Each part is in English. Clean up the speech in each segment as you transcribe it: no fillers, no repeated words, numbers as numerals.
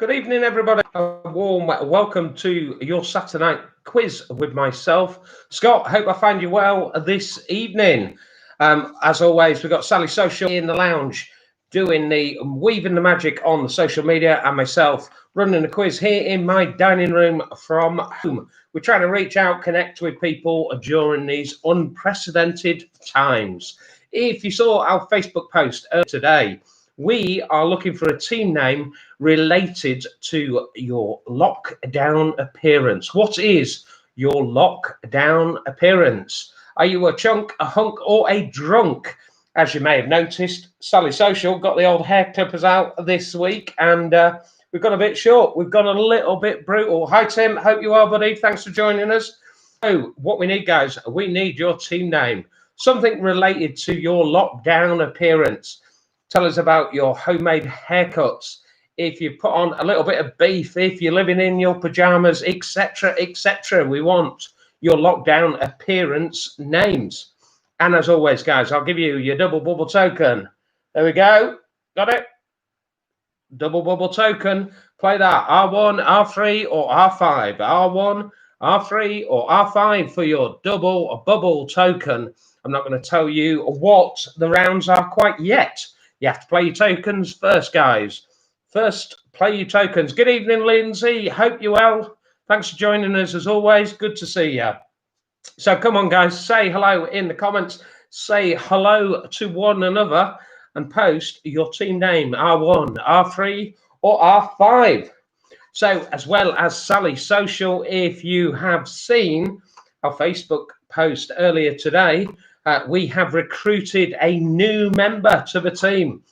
Good evening, everybody. A warm welcome to your Saturday night quiz with myself, Scott. Hope I find you well this evening. As always, we've got Sally Social in the lounge doing the weaving the magic on the social media, and myself running the quiz here in my dining room from home. We're trying to reach out, connect with people during these unprecedented times. If you saw our Facebook post today, we are looking for a team name related to your lockdown appearance. What is your lockdown appearance? Are you a chunk, a hunk, or a drunk? As you may have noticed, Sally Social got the old hair clippers out this week, and we've gone a bit short. We've gone a little bit brutal. Hi, Tim. Hope you are, buddy. Thanks for joining us. So, what we need, guys, we need your team name. Something related to your lockdown appearance. Tell us about your homemade haircuts. If you put on a little bit of beef, if you're living in your pajamas, etc., etc. We want your lockdown appearance names. And as always, guys, I'll give you your double bubble token. There we go. Got it? Double bubble token. Play that. R1, R3, or R5. R1, R3, or R5 for your double bubble token. I'm not going to tell you what the rounds are quite yet. You have to play your tokens first, guys. First, play your tokens. Good evening, Lindsay. Hope you're well. Thanks for joining us as always. Good to see you. So come on, guys. Say hello in the comments. Say hello to one another and post your team name, R1, R3, or R5. So as well as Sally Social, if you have seen our Facebook post earlier today, we have recruited a new member to the team.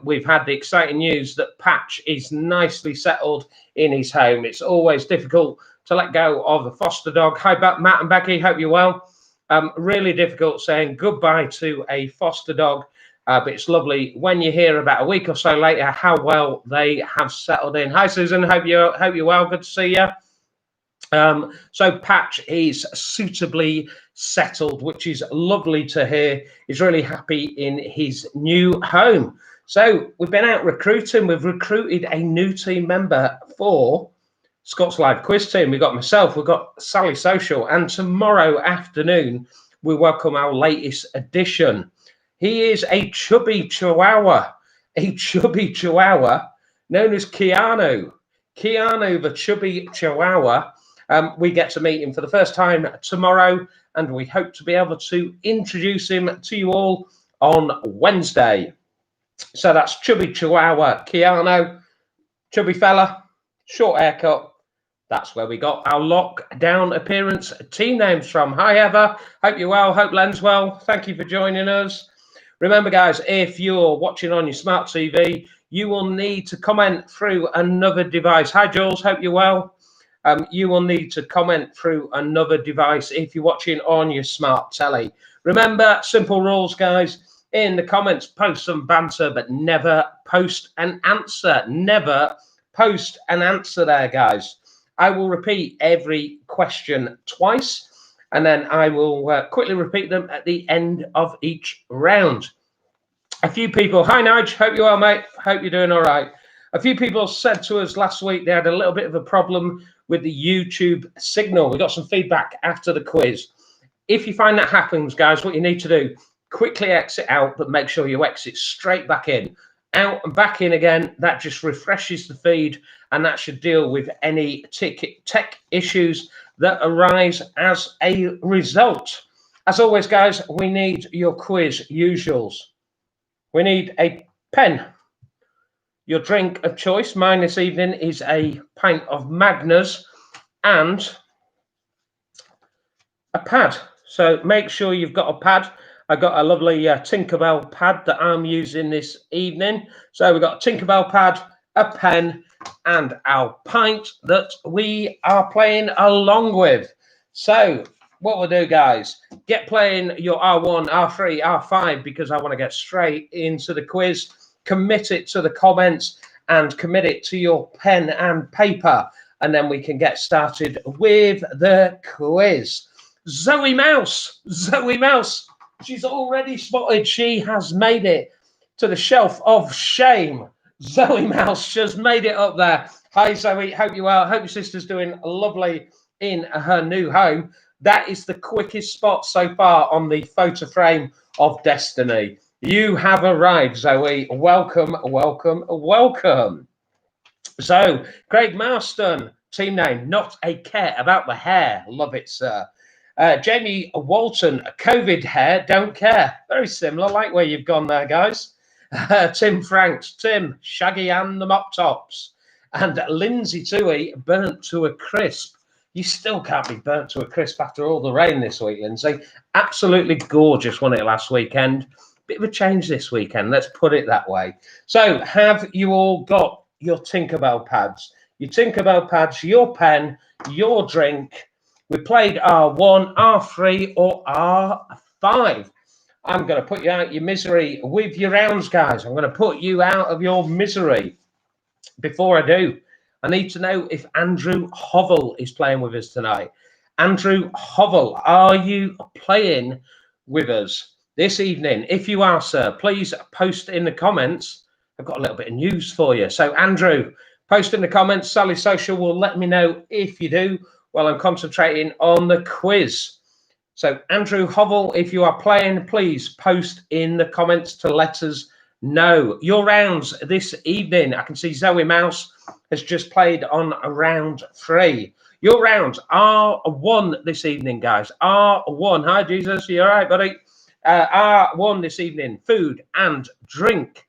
We've had the exciting news that Patch is nicely settled in his home. It's always difficult to let go of the foster dog. Hi, Matt and Becky. Hope you're well. Really difficult saying goodbye to a foster dog, but it's lovely when you hear about a week or so later how well they have settled in. Hi, Susan. Hope you're well. Good to see you. So Patch is suitably settled, which is lovely to hear. He's really happy in his new home. So we've been out recruiting. We've recruited a new team member for Scott's Live Quiz team. We've got myself, we've got Sally Social, and tomorrow afternoon we welcome our latest addition. He is a chubby chihuahua known as Keanu. Keanu, the chubby chihuahua. We get to meet him for the first time tomorrow, and we hope to be able to introduce him to you all on Wednesday. So that's chubby chihuahua Keanu, chubby fella, short haircut. That's where we got our lockdown appearance team names from. Hi, Eva. Hope you're well. Hope Len's well. Thank you for joining us. Remember, guys, if you're watching on your smart TV, you will need to comment through another device. Hi, Jules. Hope you're well. You will need to comment through another device if you're watching on your smart telly. Remember, simple rules, guys. In the comments, post some banter, but never post an answer. Never post an answer there, guys. I will repeat every question twice, and then I will quickly repeat them at the end of each round. A few people, hi, Nige. Hope you're well, mate. Hope you're doing all right. A few people said to us last week they had a little bit of a problem with the YouTube signal. We got some feedback after the quiz. If you find that happens, guys, what you need to do, quickly exit out, but make sure you exit straight back in. Out and back in again. That just refreshes the feed, and that should deal with any tech issues that arise as a result. As always, guys, we need your quiz usuals. We need a pen. Your drink of choice, mine this evening, is a pint of Magners and a pad. So make sure you've got a pad. I got a lovely Tinkerbell pad that I'm using this evening. So we've got a Tinkerbell pad, a pen, and our pint that we are playing along with. So what we'll do, guys, get playing your R1, R3, R5, because I want to get straight into the quiz. Commit it to the comments and commit it to your pen and paper, and then we can get started with the quiz. Zoe Mouse, she's already spotted. She has made it to the shelf of shame. Zoe Mouse just made it up there. Hi, Zoe. Hope you're well. Hope your sister's doing lovely in her new home. That is the quickest spot so far on the photo frame of destiny. You have arrived, Zoe. Welcome, welcome, welcome. So, Craig Marston, team name, not a care about the hair. Love it, sir. Jamie Walton, COVID hair, don't care. Very similar, like where you've gone there, guys. Tim Franks, Tim, Shaggy and the Mop Tops. And Lindsay Toohey, burnt to a crisp. You still can't be burnt to a crisp after all the rain this week, Lindsay. Absolutely gorgeous, wasn't it, last weekend? Bit of a change this weekend, let's put it that way. So, have you all got your Tinkerbell pads? Your Tinkerbell pads, your pen, your drink. We played R1, R3, or R5. I'm going to put you out of your misery with your rounds, guys. I'm going to put you out of your misery. Before I do, I need to know if Andrew Hovell is playing with us tonight. Andrew Hovell, are you playing with us this evening? If you are, sir, please post in the comments. I've got a little bit of news for you. So, Andrew, post in the comments. Sally Social will let me know if you do while I'm concentrating on the quiz. So, Andrew Hovell, if you are playing, please post in the comments to let us know. Your rounds this evening, I can see Zoe Mouse has just played on round 3. Your rounds are R1 this evening, guys. R1. Hi, Jesus. You all right, buddy? R1 this evening. Food and drink.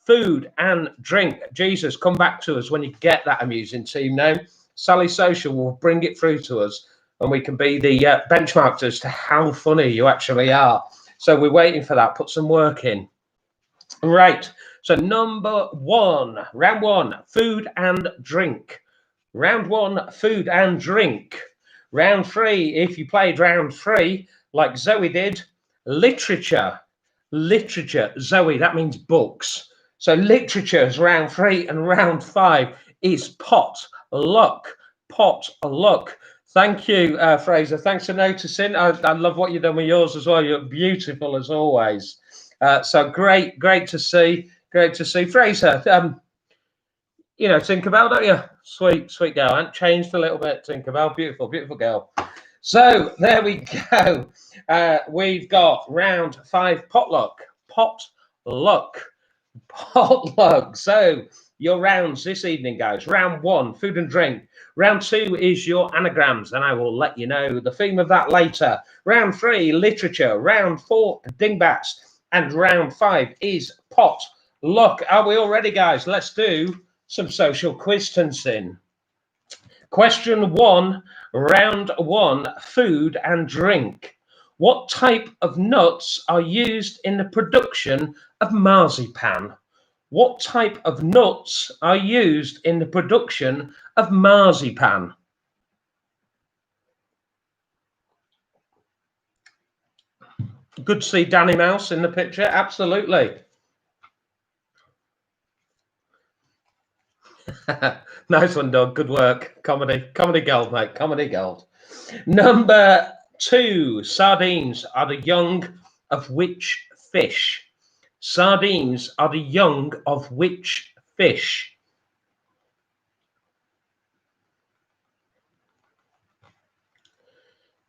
Food and drink. Jesus, come back to us when you get that amusing team name. Sally Social will bring it through to us and we can be the benchmark as to how funny you actually are. So we're waiting for that. Put some work in. Right. So number 1, round 1, food and drink. Round 1, food and drink. Round 3, if you played round 3, like Zoe did, literature. Literature. Zoe, that means books. So literature is round 3 and round 5 is pot luck. Pot luck. Thank you, Fraser. Thanks for noticing. I love what you've done with yours as well. You're beautiful as always. So great to see. Great to see. Fraser, you know, Tinkerbell, don't you? Sweet girl. And changed a little bit, Tinkerbell. Beautiful girl. So there we go. We've got round 5, potluck. Potluck. So your rounds this evening, guys. Round 1, food and drink. Round 2 is your anagrams, and I will let you know the theme of that later. Round 3, literature. Round 4, dingbats. And round 5 is pot luck. Are we all ready, guys? Let's do some social quistancing. Question 1, round 1, food and drink. What type of nuts are used in the production of marzipan? What type of nuts are used in the production of marzipan? Good to see Danny Mouse in the picture. Absolutely. Nice one, Doug. Good work. Comedy gold, mate. Comedy gold. Number 2, sardines are the young of which fish? Sardines are the young of which fish?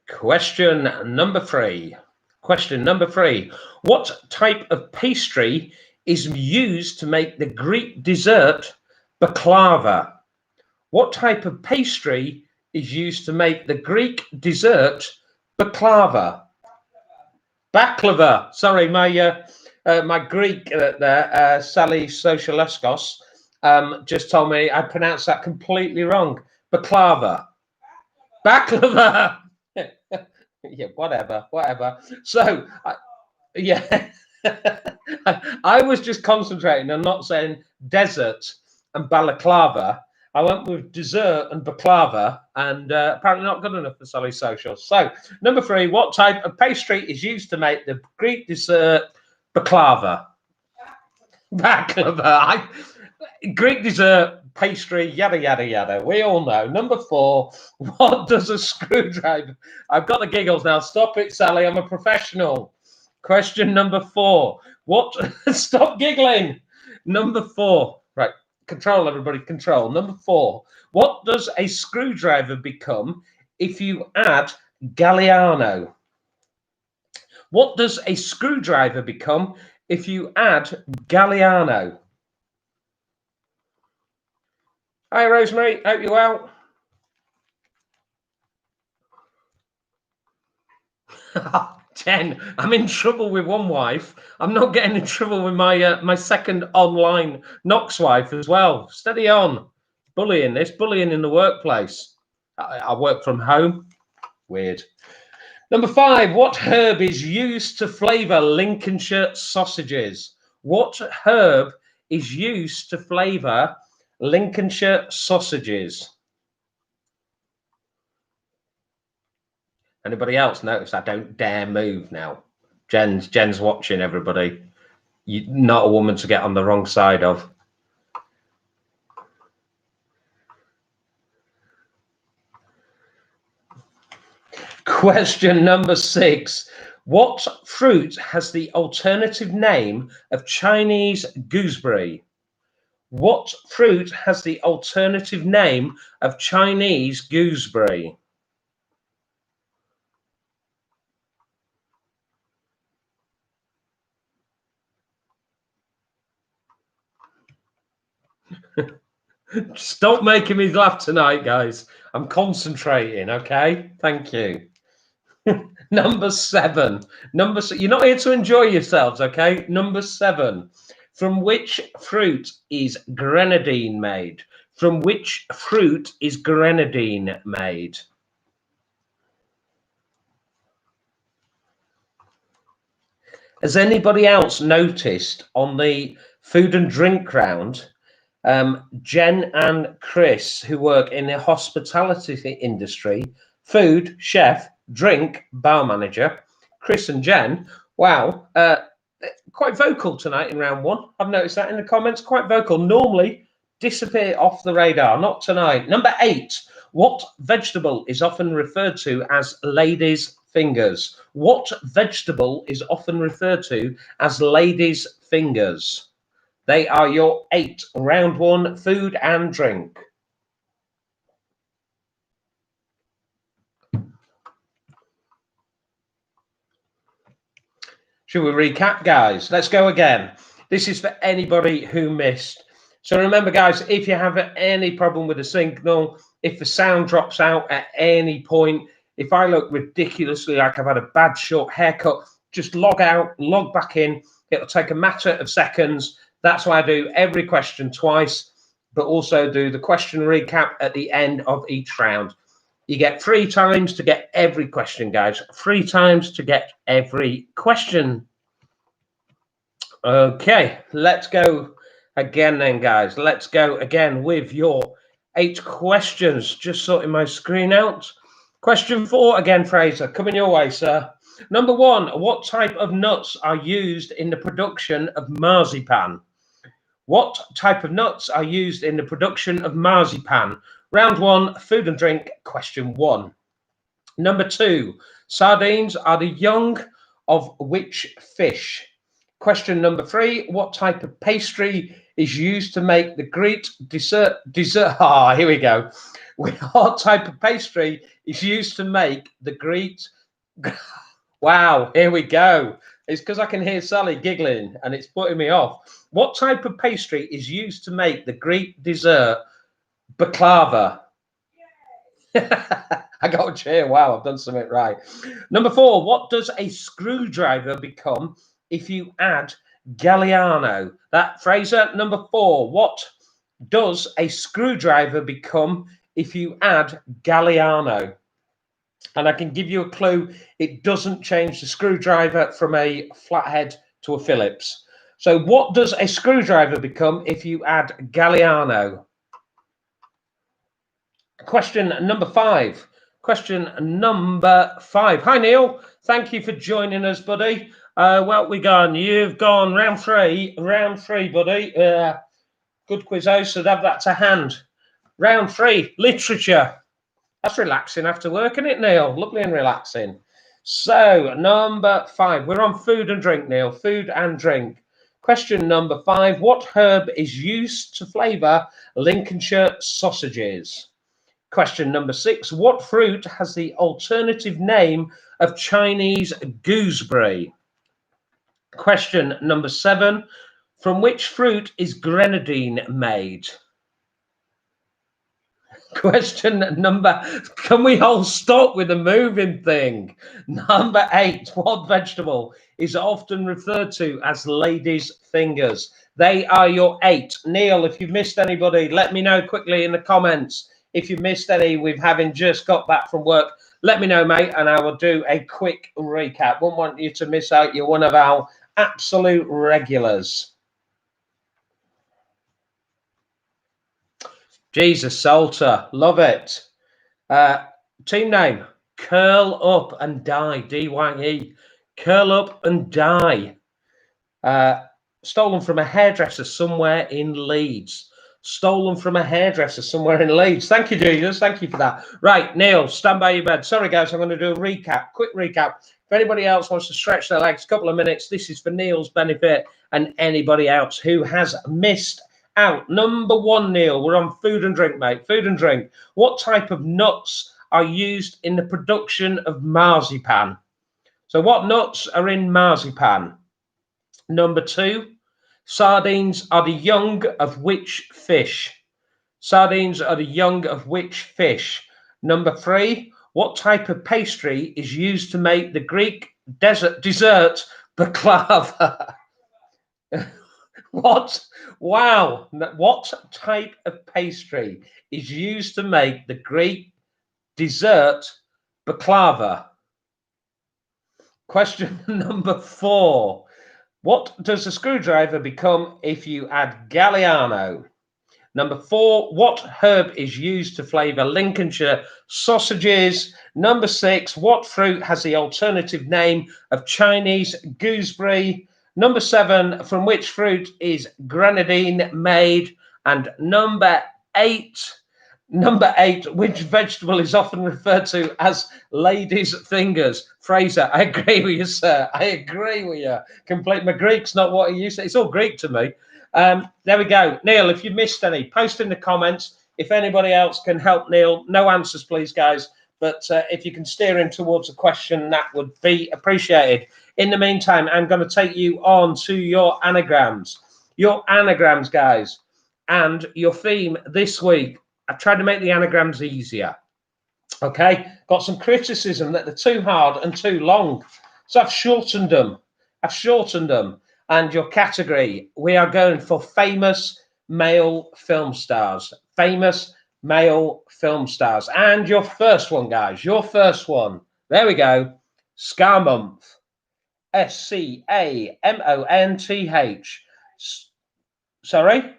Question number 3. What type of pastry is used to make the Greek dessert baklava? What type of pastry is used to make the Greek dessert baklava? Baklava. Sorry, my Greek there, Sally Socialeskos, just told me I pronounced that completely wrong. Baklava. Baklava. Yeah, whatever. So, yeah, I was just concentrating on not saying desert and balaclava. I went with dessert and baklava, and apparently not good enough for Sally Social. So, number 3, what type of pastry is used to make the Greek dessert baklava? Baklava. Greek dessert, pastry, yada, yada, yada. We all know. Number 4, what does a screwdriver... I've got the giggles now. Stop it, Sally. I'm a professional. Question number 4. What... Stop giggling. Number 4. Right, Control, everybody, control. Number 4. What does a screwdriver become if you add Galliano? What does a screwdriver become if you add Galliano? Hi, Rosemary. Hope you're well. Jen, I'm in trouble with one wife. I'm not getting in trouble with my my second online Knox wife as well. Steady on. Bullying in the workplace. I work from home. Weird. Number 5. What herb is used to flavour Lincolnshire sausages? What herb is used to flavour Lincolnshire sausages? Anybody else notice I don't dare move now? Jen's watching, everybody. You're not a woman to get on the wrong side of. Question number 6. What fruit has the alternative name of Chinese gooseberry? What fruit has the alternative name of Chinese gooseberry? Stop making me laugh tonight, guys. I'm concentrating, okay? Thank you. Number 7. You're not here to enjoy yourselves, okay? Number 7. From which fruit is grenadine made? From which fruit is grenadine made? Has anybody else noticed on the food and drink round, Jen and Chris, who work in the hospitality industry, food, chef, drink, bar manager, Chris and Jen, wow, quite vocal tonight in round 1. I've noticed that in the comments, quite vocal. Normally disappear off the radar, not tonight. Number 8. What vegetable is often referred to as ladies' fingers? What vegetable is often referred to as ladies' fingers? They are your 8. Round 1, food and drink. Should we recap, guys? Let's go again. This is for anybody who missed. So remember, guys, if you have any problem with the signal, if the sound drops out at any point, if I look ridiculously like I've had a bad short haircut, just log out, log back in. It'll take a matter of seconds. That's why I do every question twice, but also do the question recap at the end of each round. You get 3 times to get every question, guys. 3 times to get every question. Okay, let's go again then, guys. Let's go again with your 8 questions. Just sorting my screen out. Question 4 again, Fraser. Coming your way, sir. Number 1, what type of nuts are used in the production of marzipan? What type of nuts are used in the production of marzipan? Round 1, food and drink, question 1. Number 2, sardines are the young of which fish? Question number 3, what type of pastry is used to make the Greek dessert? Here we go. What type of pastry is used to make the Greek? Wow, here we go. It's because I can hear Sally giggling and it's putting me off. What type of pastry is used to make the Greek dessert baklava? I got a cheer. Wow, I've done something right. Number 4, what does a screwdriver become if you add Galliano? That, Fraser. Number 4, what does a screwdriver become if you add Galliano? And I can give you a clue. It doesn't change the screwdriver from a flathead to a Phillips. So what does a screwdriver become if you add Galliano? Question number 5. Question number 5. Hi, Neil. Thank you for joining us, buddy. Well, we gone. You've gone round 3. Round 3, buddy. Good quiz host, so have that to hand. Round 3, literature. That's relaxing after work, isn't it, Neil? Lovely and relaxing. So, number 5. We're on food and drink, Neil. Food and drink. Question number 5. What herb is used to flavour Lincolnshire sausages? Question number 6. What fruit has the alternative name of Chinese gooseberry? Question number 7. From which fruit is grenadine made? Question number, can we all stop with the moving thing? Number 8, what vegetable is often referred to as ladies' fingers? They are your 8. Neil, if you've missed anybody, let me know quickly in the comments. If you missed any, we've having just got back from work, let me know, mate, and I will do a quick recap. Wouldn't want you to miss out. You're one of our absolute regulars. Jesus, Salter, love it. Team name, Curl Up and Die, D-Y-E. Curl Up and Die. Stolen from a hairdresser somewhere in Leeds. Stolen from a hairdresser somewhere in Leeds. Thank you, Jesus. Thank you for that. Right, Neil, stand by your bed. Sorry, guys, I'm going to do a recap, quick recap. If anybody else wants to stretch their legs, a couple of minutes, this is for Neil's benefit and anybody else who has missed out. Number 1, Neil, we're on food and drink, mate. Food and drink. What type of nuts are used in the production of marzipan? So what nuts are in marzipan? Number 2, sardines are the young of which fish? Sardines are the young of which fish? Number 3, what type of pastry is used to make the Greek dessert baklava? What? Wow. What type of pastry is used to make the Greek dessert baklava? Question number 4. What does a screwdriver become if you add Galliano? Number 4. What herb is used to flavour Lincolnshire sausages? Number 6. What fruit has the alternative name of Chinese gooseberry? Number 7, from which fruit is grenadine made? And number 8, which vegetable is often referred to as ladies' fingers? Fraser, I agree with you, sir. I agree with you. Complete. My Greek's not what he used to. It's all Greek to me. There we go. Neil, if you missed any, post in the comments. If anybody else can help Neil, no answers, please, guys. But if you can steer him towards a question, that would be appreciated. In the meantime, I'm going to take you on to your anagrams. Your anagrams, guys. And your theme this week, I've tried to make the anagrams easier. Okay? Got some criticism that they're too hard and too long. So I've shortened them. And your category, we are going for famous male film stars. Famous male film stars. And your first one, guys, your first one. There we go. Scar Month. S-C-A-M-O-N-T-H. Sorry?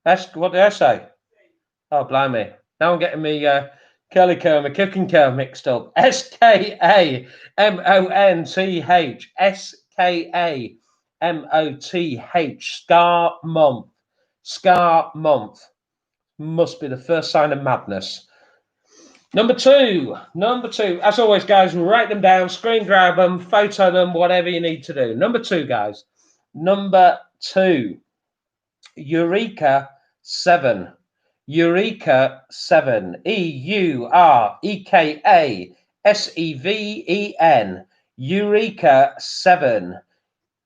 What did I say? Oh, blimey. Now I'm getting me curly curl, my cooking curl mixed up. S-K-A-M-O-N-T-H. S-K-A-M-O-T-H. Scar Month. Scar Month. Must be the first sign of madness. Number two, as always, guys, write them down, screen grab them, photo them, whatever you need to do. Number 2, guys. Number 2, Eureka 7. Eureka 7. E-U-R-E-K-A-S-E-V-E-N. Eureka 7.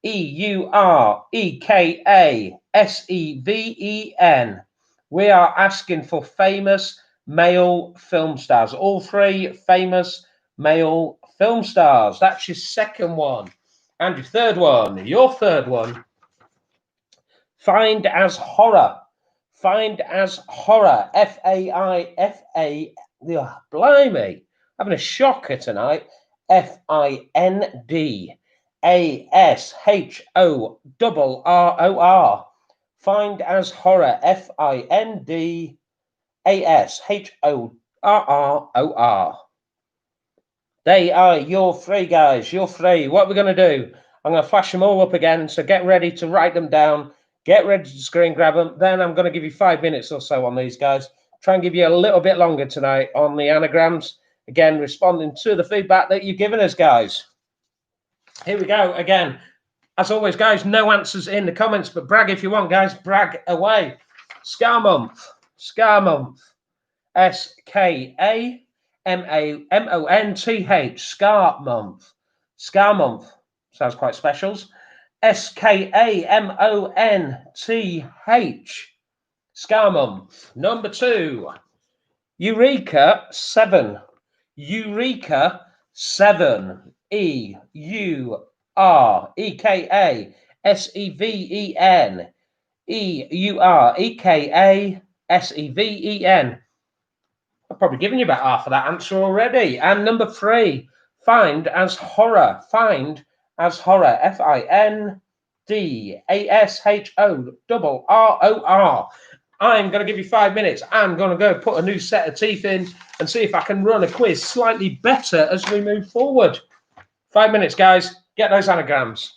E-U-R-E-K-A-S-E-V-E-N. We are asking for famous male film stars. All 3 famous male film stars. That's your second one. And your third one. Your third one. Find as horror. Find as horror. F-A-I-F-A. Blimey. Having a shocker tonight. F-I-N-D-A-S-H-O-R-R-O-R. Find as horror. F-I-N-D-A-S-H-O-R-R-O-R. They are your 3, guys. Your 3. What we're going to do, I'm going to flash them all up again. So get ready to write them down. Get ready to screen grab them. Then I'm going to give you 5 minutes or so on these, guys. Try and give you a little bit longer tonight on the anagrams. Again, responding to the feedback that you've given us, guys. Here we go again. As always, guys, no answers in the comments, but brag if you want, guys. Brag away. Scar Month. Scar Month. SKAMAMONTH. Scar Month. Scar Month. Sounds quite special. SKAMONTH. Scar Month. Number 2. Eureka 7. Eureka 7. EUREKASEVEN. EUREKASEVEN. I've probably given you about half of that answer already. And number 3, find as horror. Find as horror. FINDASHORROR. I'm going to give you 5 minutes. I'm going to go put a new set of teeth in and see if I can run a quiz slightly better as we move forward. 5 minutes, guys. Get those anagrams.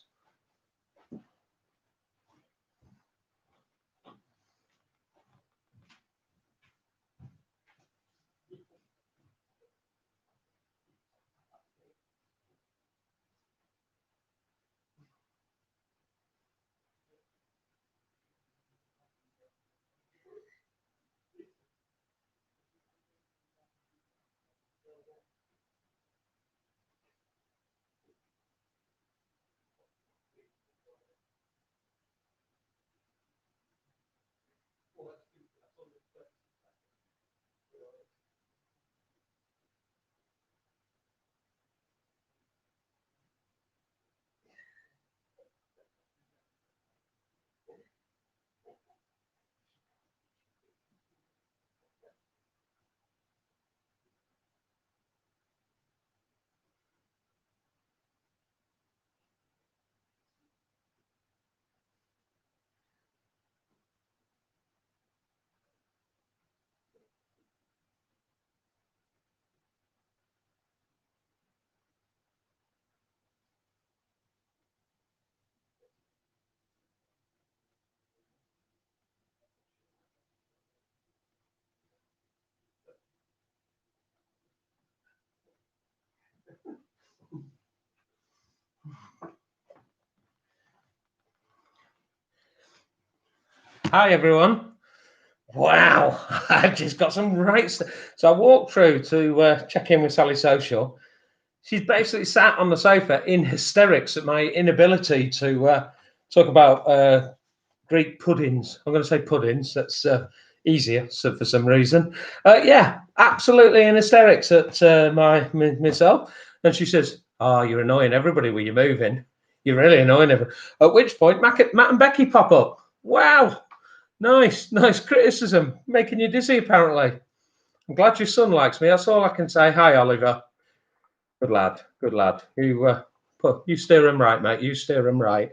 Hi, everyone. Wow, I've just got some right stuff. So I walked through to check in with Sally Social. She's basically sat on the sofa in hysterics at my inability to talk about Greek puddings. I'm going to say puddings. That's easier so for some reason. Yeah, absolutely in hysterics at myself. And she says, "Oh, you're annoying everybody when you're moving. You're really annoying everybody." At which point, Matt and Becky pop up. Wow. Nice criticism, making you dizzy apparently. I'm glad your son likes me. That's all I can say. Hi, Oliver. Good lad. You steer him right, mate. You steer him right.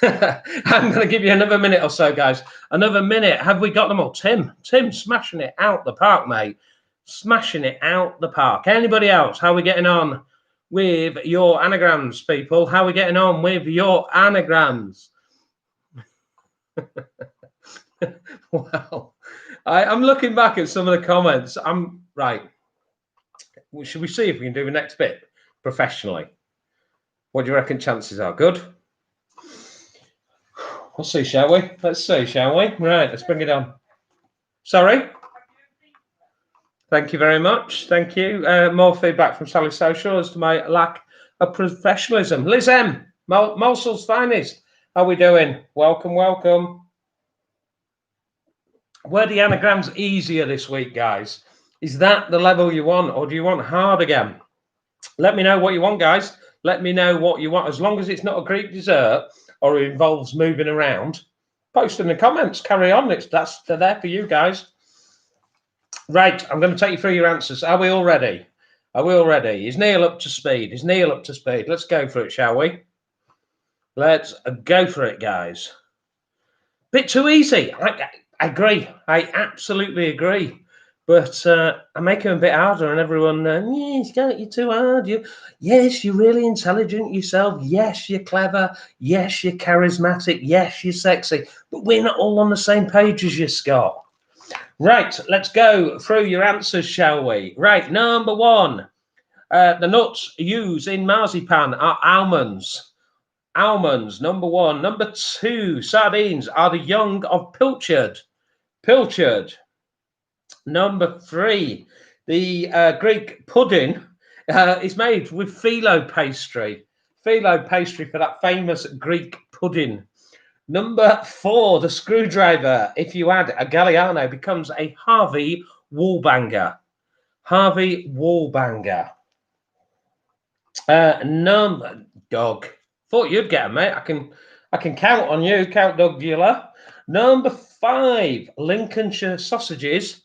I'm going to give you another minute or so, guys. Another minute. Have we got them all? Tim, smashing it out the park, mate. Smashing it out the park. Anybody else? How are we getting on with your anagrams, people? How are we getting on with your anagrams? Wow. I'm looking back at some of the comments. I'm right. Should we see if we can do the next bit professionally? What do you reckon chances are? Good. We'll see, shall we? Let's see, shall we? Right, let's bring it on. Sorry? Thank you very much. Thank you. More feedback from Sally Social as to my lack of professionalism. Liz M, Mosul's finest. How are we doing? Welcome. Were the anagrams easier this week, guys? Is that the level you want, or do you want hard again? Let me know what you want, guys. Let me know what you want. As long as it's not a Greek dessert or it involves moving around, post in the comments. Carry on. They're there for you, guys. Right, I'm going to take you through your answers. Are we all ready? Is Neil up to speed? Let's go for it, shall we? Let's go for it, guys. Bit too easy. I agree. I absolutely agree. But I make them a bit harder, and everyone, you're too hard. Yes, you're really intelligent yourself. Yes, you're clever. Yes, you're charismatic. Yes, you're sexy. But we're not all on the same page as you, Scott. Right, let's go through your answers, shall we? Right, number 1. The nuts used in marzipan are almonds. Almonds, number 1. Number 2, sardines are the young of pilchard. Pilchard. Number 3, the Greek pudding is made with phyllo pastry. Phyllo pastry for that famous Greek pudding. Number 4, the screwdriver, if you add a Galliano, becomes a Harvey Wallbanger. Harvey Wallbanger. Number dog. Thought you'd get them, mate. I can count on you, Count Dog Dealer. Number 5, Lincolnshire sausages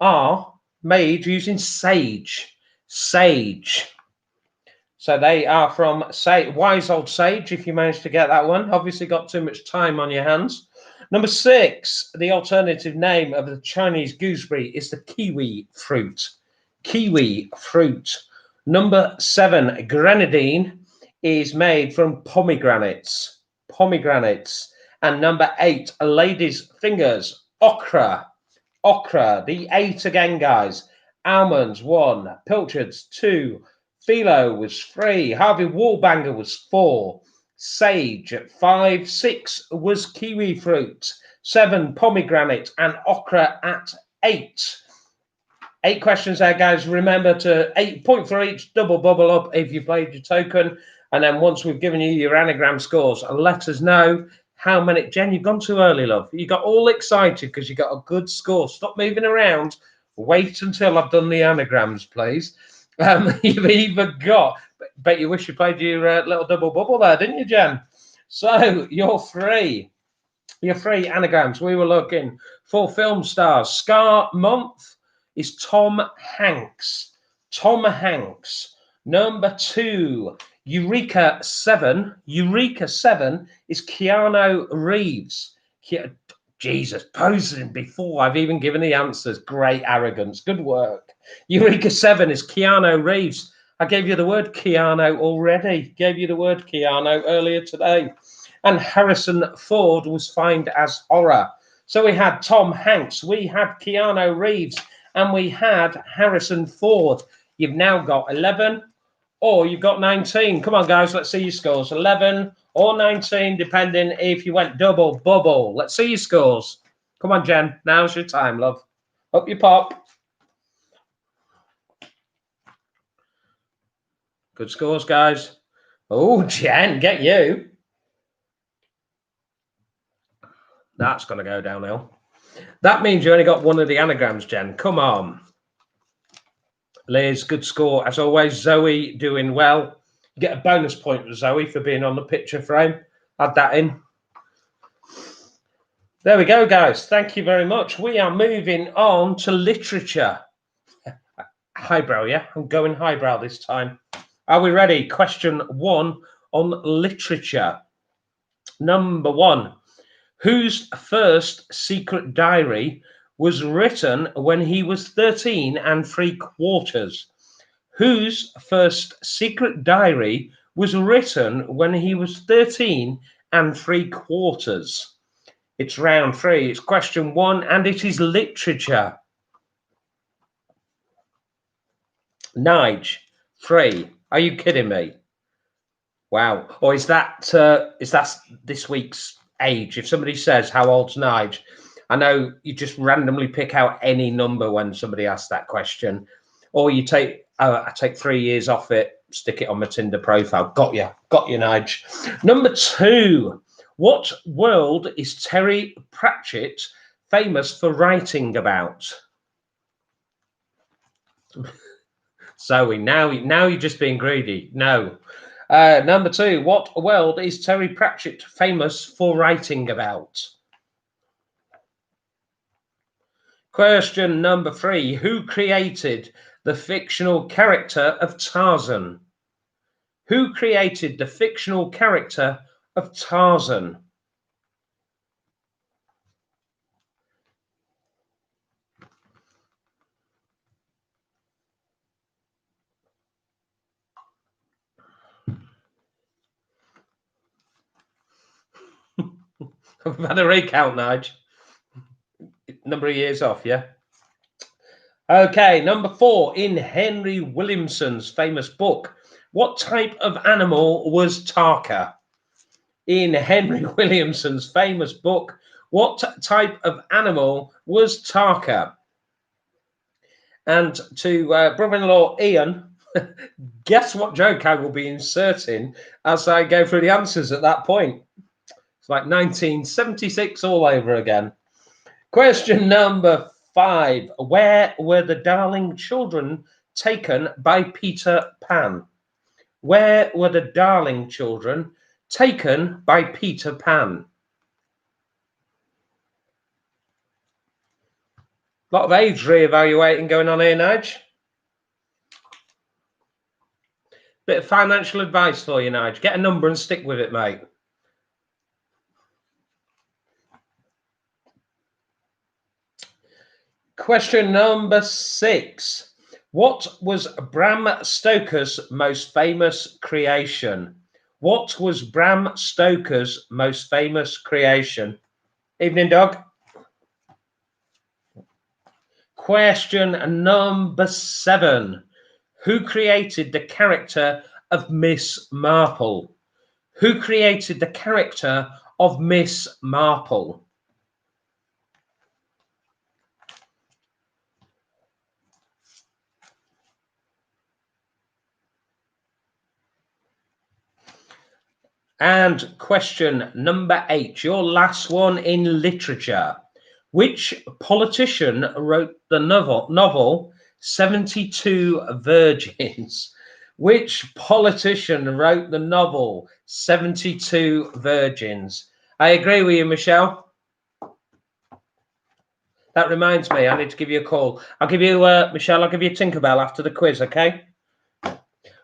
are made using sage. Sage. So they are from Wise Old Sage, if you managed to get that one. Obviously got too much time on your hands. Number 6, the alternative name of the Chinese gooseberry is the kiwi fruit. Kiwi fruit. Number 7, grenadine is made from pomegranates. Pomegranates. And number 8, a lady's fingers, okra. Okra. The 8 again, guys. Almonds, 1. Pilchards, 2. Phyllo was 3. Harvey Wallbanger was 4. Sage at 5. 6 was kiwi fruit. 7 pomegranate and okra at 8. 8 questions there, guys. Remember to 8 point for each. Double bubble up if you played your token. And then once we've given you your anagram scores, let us know how many. Jen, you've gone too early, love. You got all excited because you got a good score. Stop moving around. Wait until I've done the anagrams, please. You've even got, bet you wish you played your little double bubble there, didn't you, Jen? So your three anagrams. We were looking for film stars. Scar month is Tom Hanks. Tom Hanks. Number 2, Eureka 7. Eureka 7 is Keanu Reeves. Jesus, posing before I've even given the answers. Great arrogance. Good work. Eureka 7 is Keanu Reeves. I gave you the word Keanu already. Gave you the word Keanu earlier today. And Harrison Ford was fined as horror. So we had Tom Hanks, we had Keanu Reeves, and we had Harrison Ford. You've now got 11 or you've got 19. Come on, guys, let's see your scores. 11 or 19, depending if you went double bubble. Let's see your scores. Come on, Jen. Now's your time, love. Up you pop. Good scores, guys. Oh, Jen, get you. That's going to go downhill. That means you only got one of the anagrams, Jen. Come on. Liz, good score. As always, Zoe doing well. You get a bonus point with Zoe for being on the picture frame. Add that in. There we go, guys. Thank you very much. We are moving on to literature. Highbrow, yeah? I'm going highbrow this time. Are we ready? Question 1 on literature. Number 1. Whose first secret diary was written when he was 13 3/4? Whose first secret diary was written when he was 13 3/4? It's round 3. It's question 1, and it is literature. Nige, 3. Are you kidding me? Wow. Or is that this week's age? If somebody says how old's Nige, I know you just randomly pick out any number when somebody asks that question, or you take I take 3 years off it, stick it on my Tinder profile. Got you, Nige. Number 2. What world is Terry Pratchett famous for writing about? Zoe, now you're just being greedy. No. Number 2. What world is Terry Pratchett famous for writing about? Question number 3. Who created the fictional character of Tarzan? Who created the fictional character of Tarzan? I've had a recount, Nige. Number of years off, yeah? Okay, number 4. In Henry Williamson's famous book, what type of animal was Tarka? in Henry Williamson's famous book, what type of animal was Tarka? And to brother-in-law Ian, guess what joke I will be inserting as I go through the answers at that point. It's like 1976 all over again. Question number 5. Where were the darling children taken by Peter Pan? Where were the darling children taken by Peter Pan? A lot of age re-evaluating going on here, Nige. Bit of financial advice for you, Nige. Get a number and stick with it, mate. Question number 6. What was Bram Stoker's most famous creation? What was Bram Stoker's most famous creation? Evening, Doug. Question number 7. Who created the character of Miss Marple? Who created the character of Miss Marple? And question number 8, your last one in literature. Which politician wrote the novel 72 Virgins? Which politician wrote the novel 72 Virgins? I agree with you, Michelle. That reminds me, I need to give you a call. I'll give you, Michelle, I'll give you a Tinkerbell after the quiz, okay?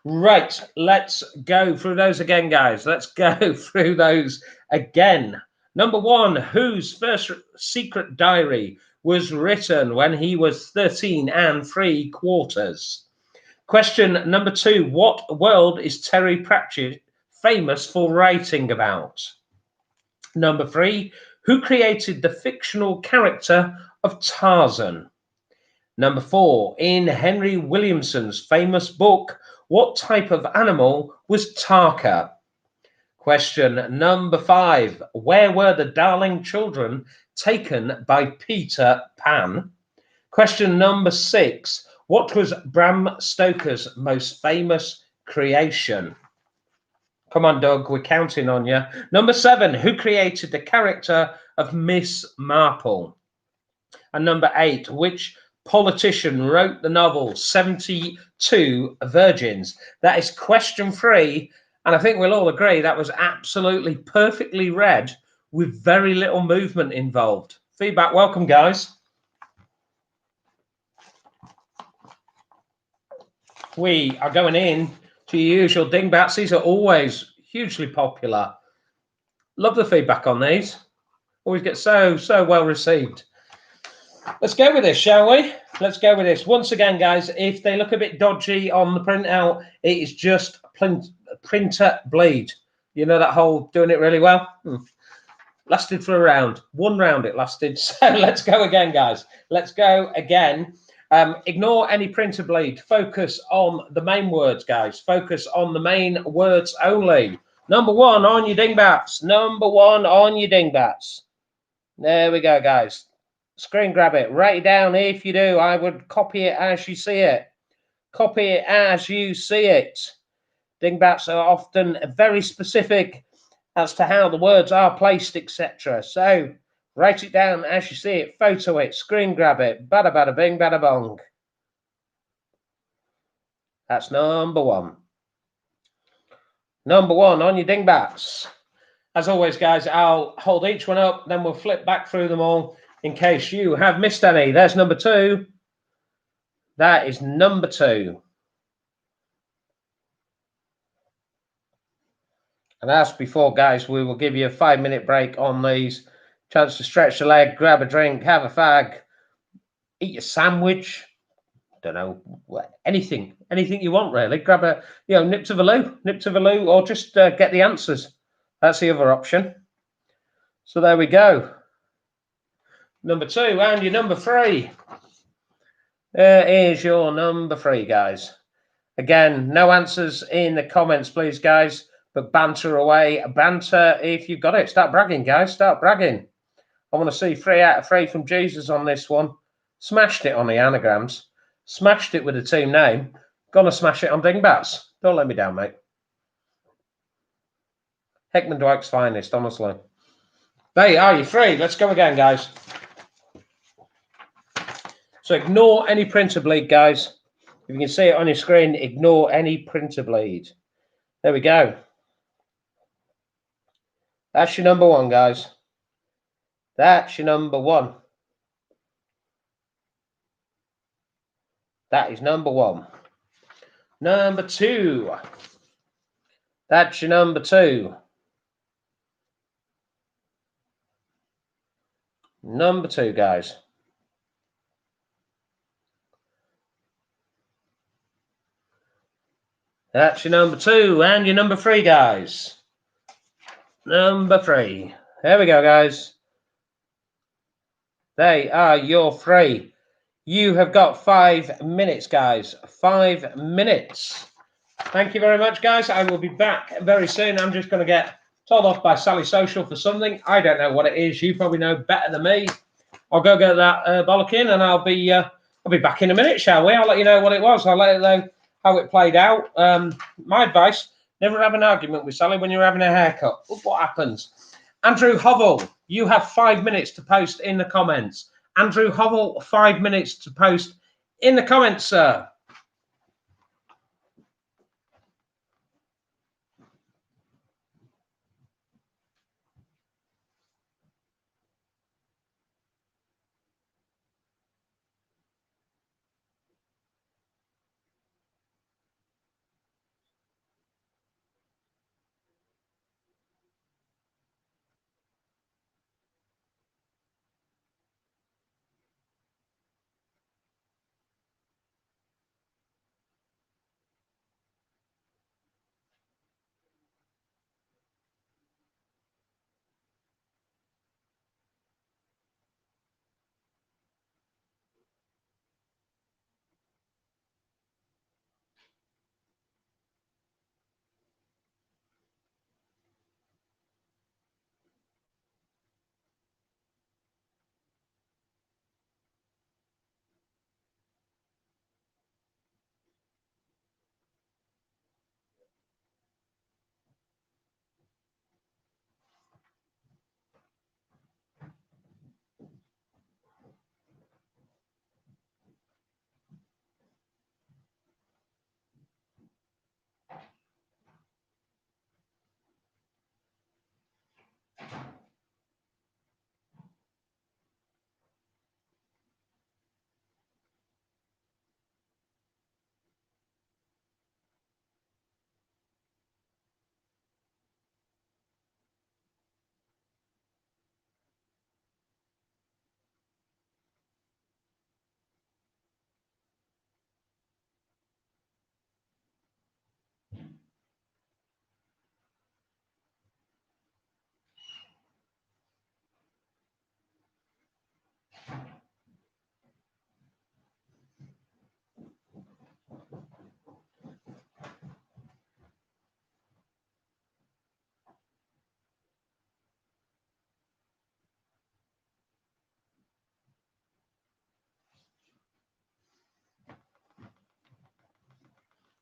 Right, let's go through those again, guys. Let's go through those again. Number 1, whose first secret diary was written when he was 13 3/4? Question number 2, what world is Terry Pratchett famous for writing about? Number 3, who created the fictional character of Tarzan? Number 4, in Henry Williamson's famous book, what type of animal was Tarka? Question number 5, where were the darling children taken by Peter Pan? Question number 6, what was Bram Stoker's most famous creation? Come on, Doug, we're counting on you. Number 7, who created the character of Miss Marple? And number 8, which politician wrote the novel 72 Virgins? That is question 3, and I think we'll all agree that was absolutely perfectly read with very little movement involved. Feedback, welcome, guys. We are going in to your usual dingbats. These are always hugely popular. Love the feedback on these. Always get so well received. Let's go with this, shall we? Let's go with this. Once again, guys, if they look a bit dodgy on the printout, it is just printer bleed. You know that whole doing it really well? Lasted for a round. 1 round it lasted. So let's go again, guys. Let's go again. Ignore any printer bleed. Focus on the main words, guys. Focus on the main words only. Number 1 on your dingbats. Number 1 on your dingbats. There we go, guys. Screen grab it. Write it down. If you do, I would copy it as you see it. Copy it as you see it. Dingbats are often very specific as to how the words are placed, etc. So write it down as you see it. Photo it. Screen grab it. Bada bada bing, bada bong. That's number 1. Number 1 on your dingbats. As always, guys, I'll hold each one up, then we'll flip back through them all in case you have missed any. There's number 2. That is number 2. And as before, guys, we will give you a 5-minute break on these. Chance to stretch the leg, grab a drink, have a fag, eat your sandwich. Don't know, anything you want, really. Grab a, nip to the loo, or just get the answers. That's the other option. So there we go. Number 2 and your number 3. There is your number 3, guys. Again, no answers in the comments, please, guys. But banter away. Banter if you've got it. Start bragging, guys. Start bragging. I want to see 3 out of 3 from Jesus on this one. Smashed it on the anagrams. Smashed it with a team name. Gonna smash it on Dingbats. Don't let me down, mate. Heckman Dwight's finest, honestly. There you are, you're 3. Let's go again, guys. So ignore any printer bleed, guys. If you can see it on your screen, ignore any printer bleed. There we go. That's your number 1, guys. That's your number 1. That is number 1. Number 2. That's your number 2. Number 2, guys. That's your number 2 and your number 3, guys. Number 3. There we go, guys. They are your 3. You have got 5 minutes, guys. 5 minutes. Thank you very much, guys. I will be back very soon. I'm just going to get told off by Sally Social for something. I don't know what it is. You probably know better than me. I'll go get that bollocking, and I'll be back in a minute, shall we? I'll let you know what it was. I'll let you know how it played out. My advice: never have an argument with Sally when you're having a haircut. Look what happens. Andrew Hovell, you have 5 minutes to post in the comments. Andrew Hovell, 5 minutes to post in the comments, sir.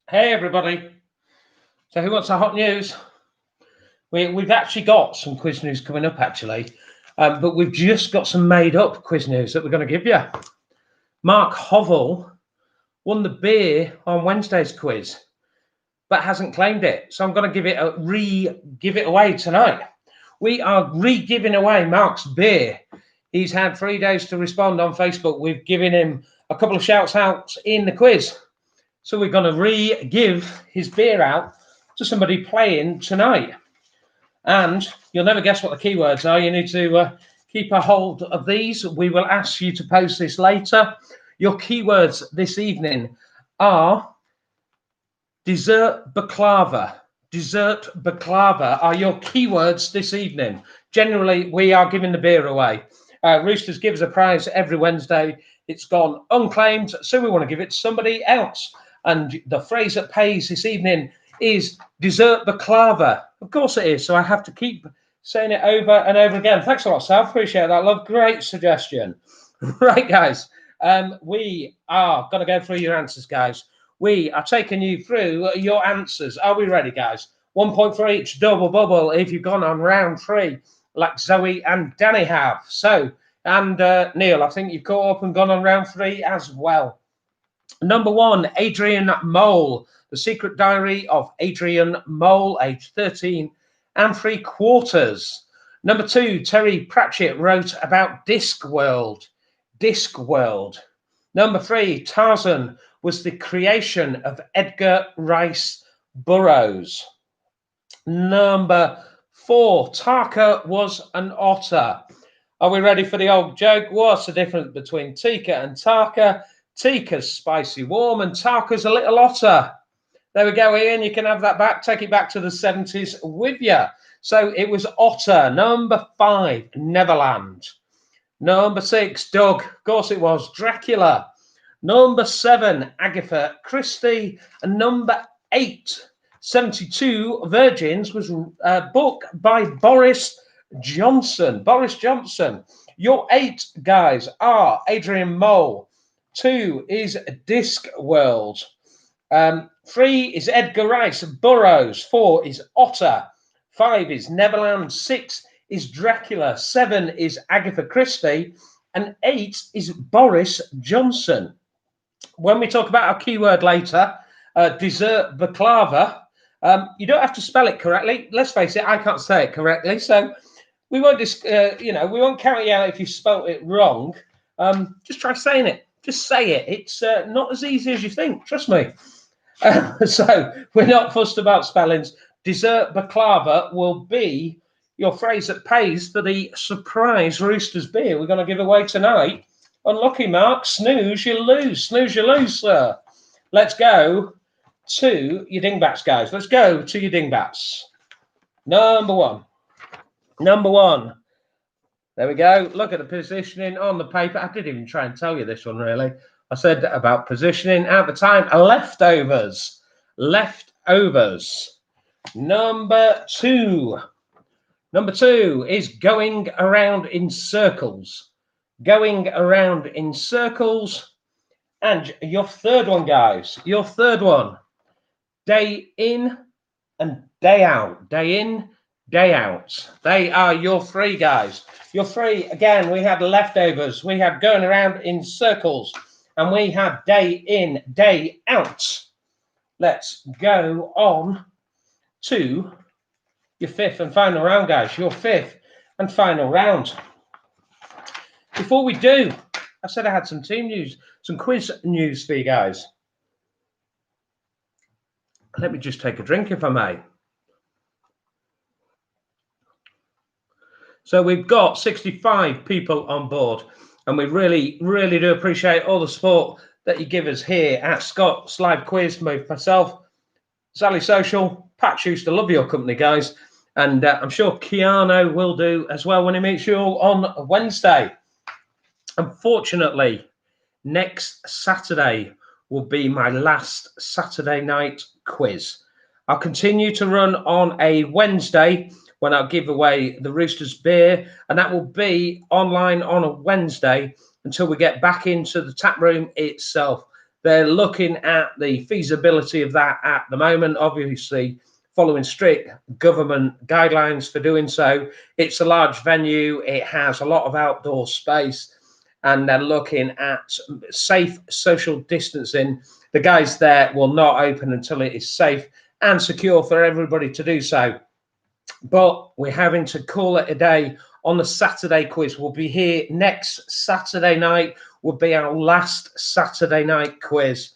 Hey, everybody. So who wants the hot news? We've actually got some quiz news coming up, actually. But we've just got some made-up quiz news that we're going to give you. Mark Hovell won the beer on Wednesday's quiz, but hasn't claimed it. So I'm going to give it away tonight. We are re-giving away Mark's beer. He's had 3 days to respond on Facebook. We've given him a couple of shouts outs in the quiz. So we're going to re-give his beer out to somebody playing tonight. And you'll never guess what the keywords are. You need to keep a hold of these. We will ask you to post this later. Your keywords this evening are dessert baklava. Dessert baklava are your keywords this evening. Generally, we are giving the beer away. Roosters gives a prize every Wednesday. It's gone unclaimed, so we want to give it to somebody else. And the phrase that pays this evening is dessert baklava. Of course it is. So I have to keep saying it over and over again. Thanks a lot, Sal. Appreciate that, love. Great suggestion. Right, guys. We are going to go through your answers, guys. We are taking you through your answers. Are we ready, guys? 1 point for each, double bubble if you've gone on round 3, like Zoe and Danny have. So, and Neil, I think you've caught up and gone on round 3 as well. Number 1, Adrian Mole, The Secret Diary of Adrian Mole, age 13 and 3/4. Number 2, Terry Pratchett wrote about Discworld. Discworld. Number 3, Tarzan was the creation of Edgar Rice Burroughs. Number 4, Tarka was an otter. Are we ready for the old joke? What's the difference between Tika and Tarka? Tika's spicy warm and Tarka's a little otter. There we go, Ian. You can have that back. Take it back to the 70s with you. So it was otter. Number 5, Neverland. Number 6, Doug. Of course it was. Dracula. Number 7, Agatha Christie. And number 8, 72 Virgins was a book by Boris Johnson. Boris Johnson. Your 8 guys are Adrian Mole. 2 is Discworld. 3 is Edgar Rice Burroughs. 4 is Otter. 5 is Neverland. 6 is Dracula. 7 is Agatha Christie. And 8 is Boris Johnson. When we talk about our keyword later, dessert baklava, you don't have to spell it correctly. Let's face it, I can't say it correctly. So we won't we won't count you out if you spelt it wrong. Just try saying it. Just say it. It's not as easy as you think. Trust me. So we're not fussed about spellings. Dessert baklava will be your phrase that pays for the surprise Roosters beer we're going to give away tonight. Unlucky, Mark. Snooze, you lose. Snooze, you lose, sir. Let's go to your dingbats, guys. Let's go to your dingbats. Number 1. Number 1. There we go. Look at the positioning on the paper. I didn't even try and tell you this one, really. I said about positioning at the time. Leftovers. Leftovers. Number 2. Number 2 is going around in circles. Going around in circles. And your third one, guys. Your third one. Day in and day out. Day in, day out. They are your 3, guys. Your 3, again, we had leftovers. We had going around in circles. And we had day in, day out. Let's go on to your 5th and final round, guys. Your 5th and final round. Before we do, I said I had some team news, some quiz news for you guys. Let me just take a drink, if I may. So we've got 65 people on board, and we really, really do appreciate all the support that you give us here at Scott's Live Quiz. Myself, Sally Social, Pat Schuster, love your company, guys. And I'm sure Keanu will do as well when he meets you all on Wednesday. Unfortunately, next Saturday will be my last Saturday night quiz. I'll continue to run on a Wednesday when I'll give away the Roosters beer, and that will be online on a Wednesday until we get back into the tap room itself. They're looking at the feasibility of that at the moment, obviously following strict government guidelines for doing so. It's a large venue. It has a lot of outdoor space, and they're looking at safe social distancing. The guys there will not open until it is safe and secure for everybody to do so. But we're having to call it a day on the Saturday quiz. We'll be here next Saturday night. Will be our last Saturday night quiz.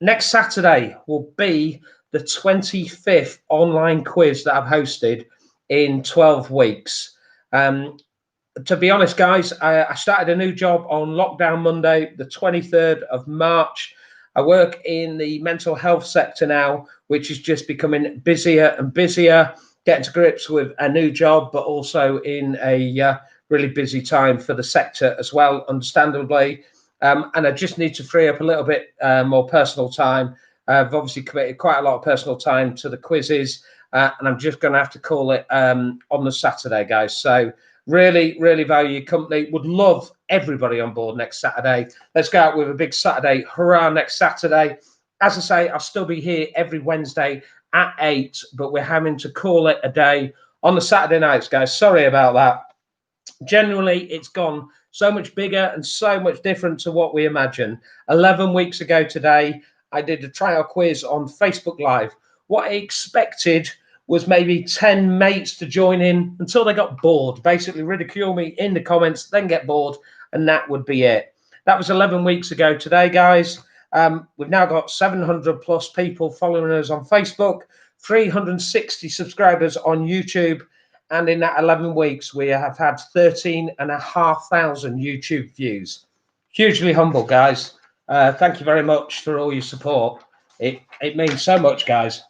Next Saturday will be the 25th online quiz that I've hosted in 12 weeks. To be honest, guys, I started a new job on lockdown Monday, the 23rd of March. I work in the mental health sector now, which is just becoming busier and busier, getting to grips with a new job, but also in a really busy time for the sector as well, understandably. And I just need to free up a little bit more personal time I've obviously committed quite a lot of personal time to the quizzes, and I'm just going to have to call it on the Saturday, guys. So really, really value your company. Would love everybody on board next Saturday. Let's go out with a big Saturday hurrah next Saturday. As I say, I'll still be here every Wednesday at 8, but we're having to call it a day on the Saturday nights, guys. Sorry about that. Generally, it's gone so much bigger and so much different to what we imagined. 11 weeks ago today, I did a trial quiz on Facebook Live. What I expected was maybe 10 mates to join in until they got bored, basically ridicule me in the comments, then get bored, and that would be it. That was 11 weeks ago today, guys. We've now got 700 plus people following us on Facebook, 360 subscribers on YouTube, and in that 11 weeks, we have had 13,500 YouTube views. Hugely humble, guys. Thank you very much for all your support. It means so much, guys.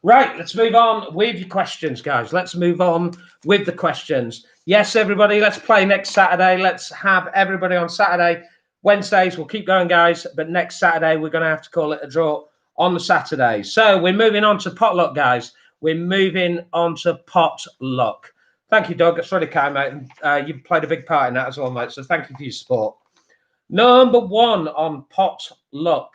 Right, let's move on with your questions, guys. Let's move on with the questions. Yes, everybody, let's play next Saturday. Let's have everybody on Saturday. Wednesdays, we'll keep going, guys. But next Saturday, we're going to have to call it a draw on the Saturday. So we're moving on to potluck, guys. We're moving on to potluck. Thank you, Doug. That's really kind, mate. You've played a big part in that as well, mate. So thank you for your support. Number 1 on potluck.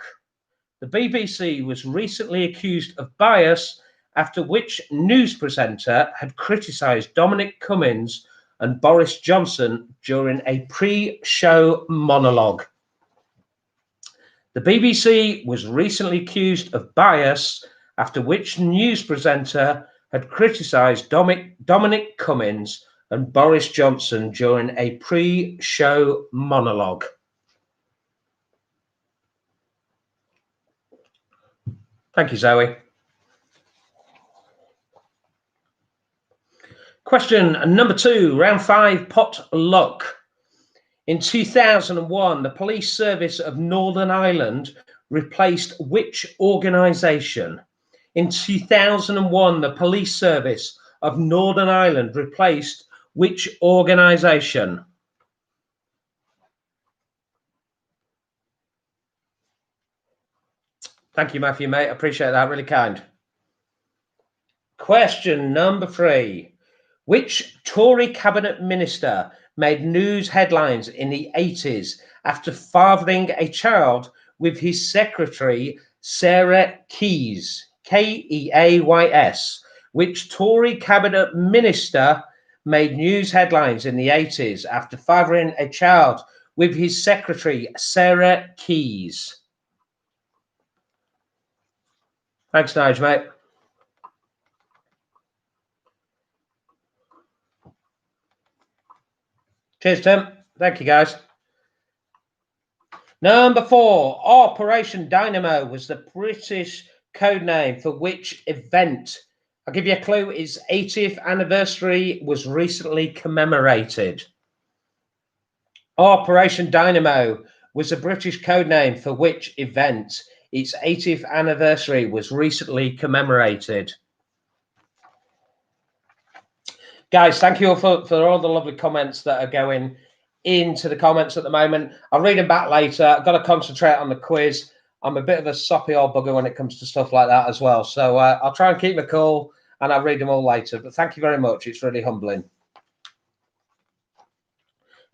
The BBC was recently accused of bias after which news presenter had criticised Dominic Cummings and Boris Johnson during a pre-show monologue. The BBC was recently accused of bias after which news presenter had criticised Dominic Cummings and Boris Johnson during a pre-show monologue. Thank you, Zoe. Question number 2, round 5, potluck. In 2001, the police service of Northern Ireland replaced which organisation? In 2001, the police service of Northern Ireland replaced which organisation? Thank you, Matthew, mate. I appreciate that. Really kind. Question number 3. Which Tory cabinet minister made news headlines in the 80s after fathering a child with his secretary, Sarah Keys, Keays? Which Tory cabinet minister made news headlines in the 80s after fathering a child with his secretary, Sarah Keys? Thanks, Nige, mate. Cheers, Tim. Thank you, guys. Number 4, Operation Dynamo was the British code name for which event? I'll give you a clue. Its 80th anniversary was recently commemorated. Operation Dynamo was the British code name for which event? Its 80th anniversary was recently commemorated. Guys, thank you all for all the lovely comments that are going into the comments at the moment. I'll read them back later. I've got to concentrate on the quiz. I'm a bit of a soppy old bugger when it comes to stuff like that as well. So I'll try and keep my cool and I'll read them all later. But thank you very much. It's really humbling.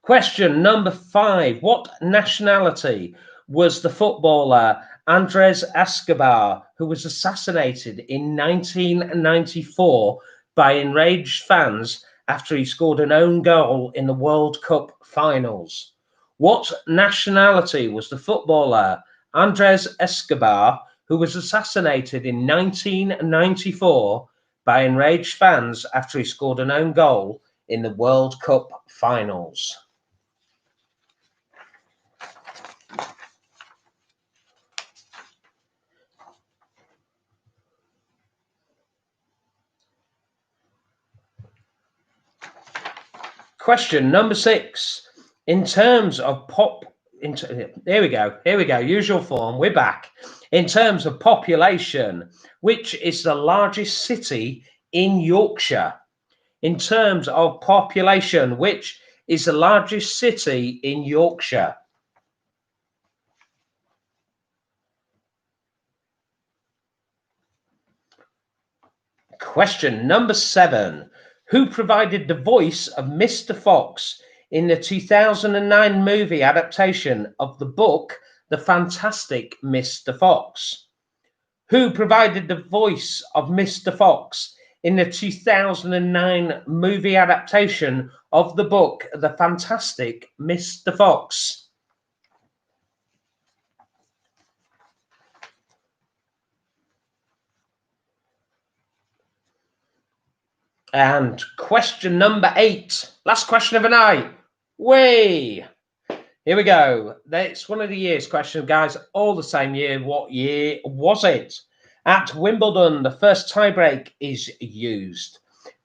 Question number 5. What nationality was the footballer Andres Escobar, who was assassinated in 1994 by enraged fans after he scored an own goal in the World Cup finals? What nationality was the footballer Andres Escobar, who was assassinated in 1994 by enraged fans after he scored an own goal in the World Cup finals? Question number 6. In terms of here we go. Usual form. We're back. In terms of population, which is the largest city in Yorkshire? In terms of population, which is the largest city in Yorkshire? Question number 7. Who provided the voice of Mr. Fox in the 2009 movie adaptation of the book, The Fantastic Mr. Fox? Who provided the voice of Mr. Fox in the 2009 movie adaptation of the book, The Fantastic Mr. Fox? And question number 8, last question of the night. Here we go. It's one of the years question, guys. All the same year. What year was it? At Wimbledon, the first tiebreak is used.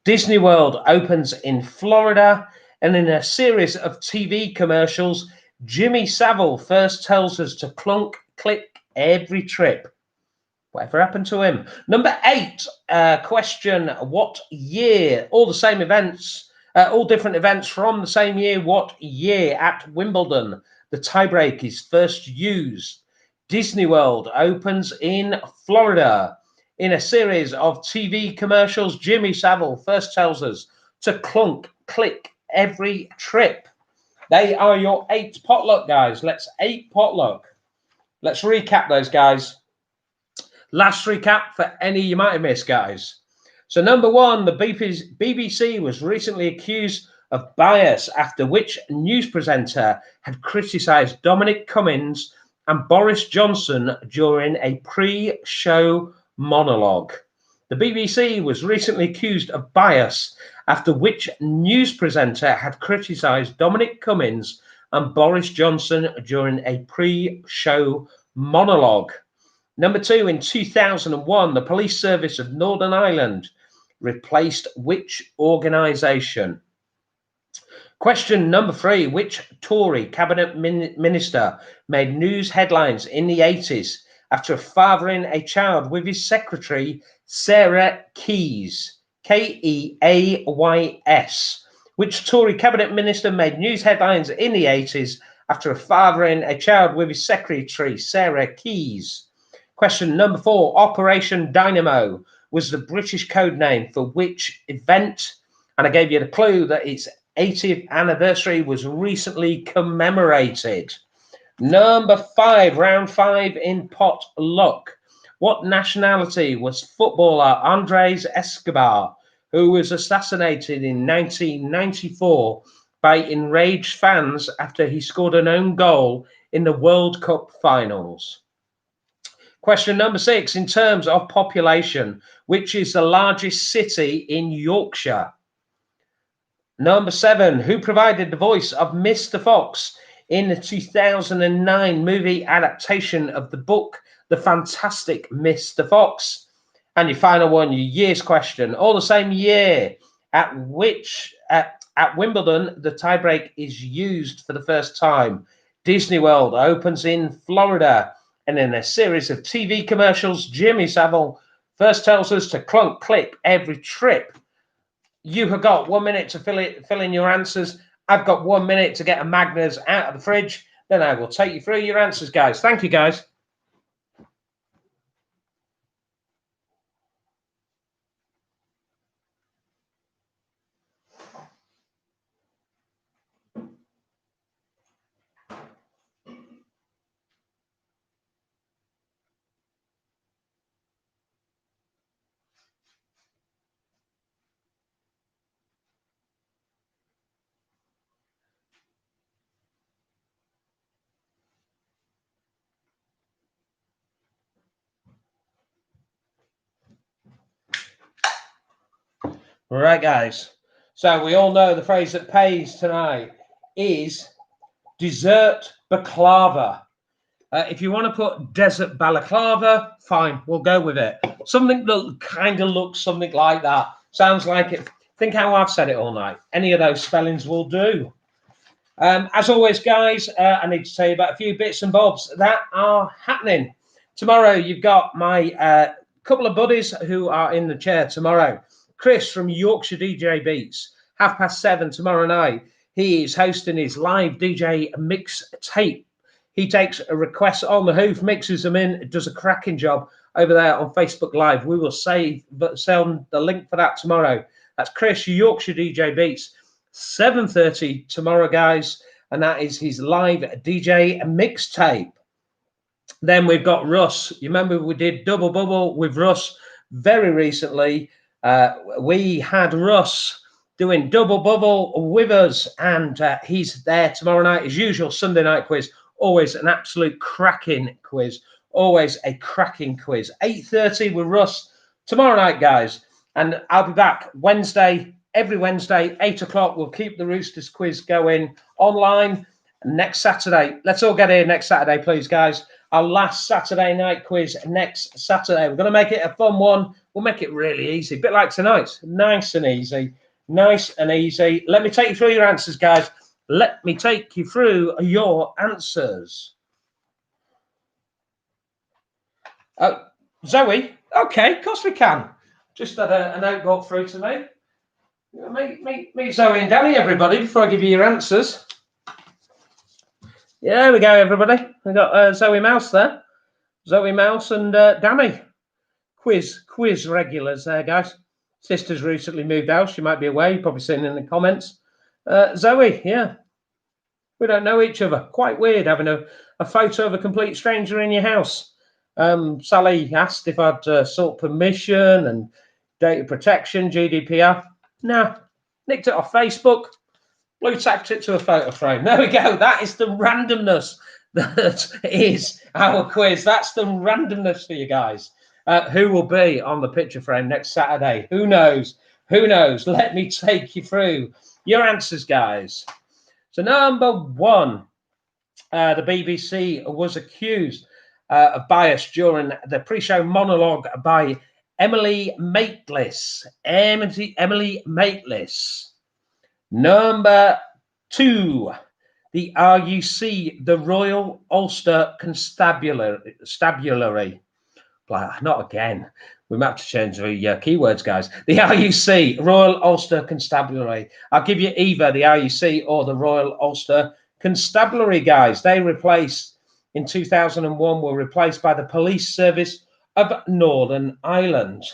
Disney World opens in Florida, and in a series of TV commercials, Jimmy Savile first tells us to clunk, click every trip. Whatever happened to him? Number 8, question, what year? All the same events, all different events from the same year. What year at Wimbledon the tiebreak is first used? Disney World opens in Florida. In a series of TV commercials, Jimmy Savile first tells us to clunk, click every trip. They are your 8 potluck, guys. Let's 8 potluck. Let's recap those, guys. Last recap for any you might have missed, guys. So number 1, the BBC was recently accused of bias after which news presenter had criticised Dominic Cummings and Boris Johnson during a pre-show monologue. The BBC was recently accused of bias after which news presenter had criticised Dominic Cummings and Boris Johnson during a pre-show monologue. Number 2, in 2001, the Police Service of Northern Ireland replaced which organisation? Question number 3, which Tory cabinet minister made news headlines in the 80s after fathering a child with his secretary, Sarah Keyes? K-E-A-Y-S. Which Tory cabinet minister made news headlines in the 80s after fathering a child with his secretary, Sarah Keyes? Question number 4, Operation Dynamo was the British code name for which event? And I gave you the clue that its 80th anniversary was recently commemorated. Number 5, round 5 in potluck. What nationality was footballer Andres Escobar, who was assassinated in 1994 by enraged fans after he scored an own goal in the World Cup finals? Question number 6, in terms of population, which is the largest city in Yorkshire? Number 7, who provided the voice of Mr. Fox in the 2009 movie adaptation of the book, The Fantastic Mr. Fox? And your final one, your year's question, all the same year at which at Wimbledon the tiebreak is used for the first time. Disney World opens in Florida. And in a series of TV commercials, Jimmy Savile first tells us to clunk, click every trip. You have got 1 minute to fill in your answers. I've got 1 minute to get a Magners out of the fridge. Then I will take you through your answers, guys. Thank you, guys. All right, guys. So we all know the phrase that pays tonight is dessert baklava. If you want to put desert balaclava, fine, we'll go with it. Something that kind of looks something like that. Sounds like it. Think how I've said it all night. Any of those spellings will do. As always, guys, I need to tell you about a few bits and bobs that are happening. Tomorrow, you've got my couple of buddies who are in the chair tomorrow. Chris from Yorkshire DJ Beats, 7:30 tomorrow night. He is hosting his live DJ mix tape. He takes a request on the hoof, mixes them in, does a cracking job. over there on Facebook Live. We will send the link for that tomorrow. That's Chris, Yorkshire DJ Beats, 7:30 tomorrow, guys. And that is his live DJ mixtape. Then we've got Russ. You remember we did Double Bubble with Russ very recently. We had Russ doing Double Bubble with us, and he's there tomorrow night as usual. Sunday night quiz, always an absolute cracking quiz, always a cracking quiz. 8:30 with Russ tomorrow night, guys, and I'll be back Wednesday, every Wednesday, 8 o'clock. We'll keep the Roosters quiz going online next Saturday. Let's all get here next Saturday, please, guys. Our last Saturday night quiz next Saturday. We're going to make it a fun one. We'll make it really easy, a bit like tonight. Nice and easy. Nice and easy. Let me take you through your answers, guys. Let me take you through your answers. Zoe, okay, of course we can. Just had a note got through to me. Meet Zoe and Danny, everybody, before I give you your answers. Yeah, there we go, everybody. We've got Zoe Mouse there. Zoe Mouse and Danny. Quiz regulars there, guys. Sister's recently moved out. She might be away. You've probably seen it in the comments. Zoe, yeah. We don't know each other. Quite weird having a photo of a complete stranger in your house. Sally asked if I'd sought permission and data protection, GDPR. No, nicked it off Facebook. Blue tacked it to a photo frame. There we go. That is the randomness that is our quiz. That's the randomness for you guys. Who will be on the picture frame next Saturday? Who knows? Who knows? Let me take you through your answers, guys. So number one, the BBC was accused of bias during the pre-show monologue by Emily Maitlis. Emily Maitlis. Number two, the RUC, the Royal Ulster Constabulary. Not again. We might have to change the keywords, guys. The RUC, Royal Ulster Constabulary. I'll give you either the RUC or the Royal Ulster Constabulary, guys. They replaced, in 2001, were replaced by the Police Service of Northern Ireland.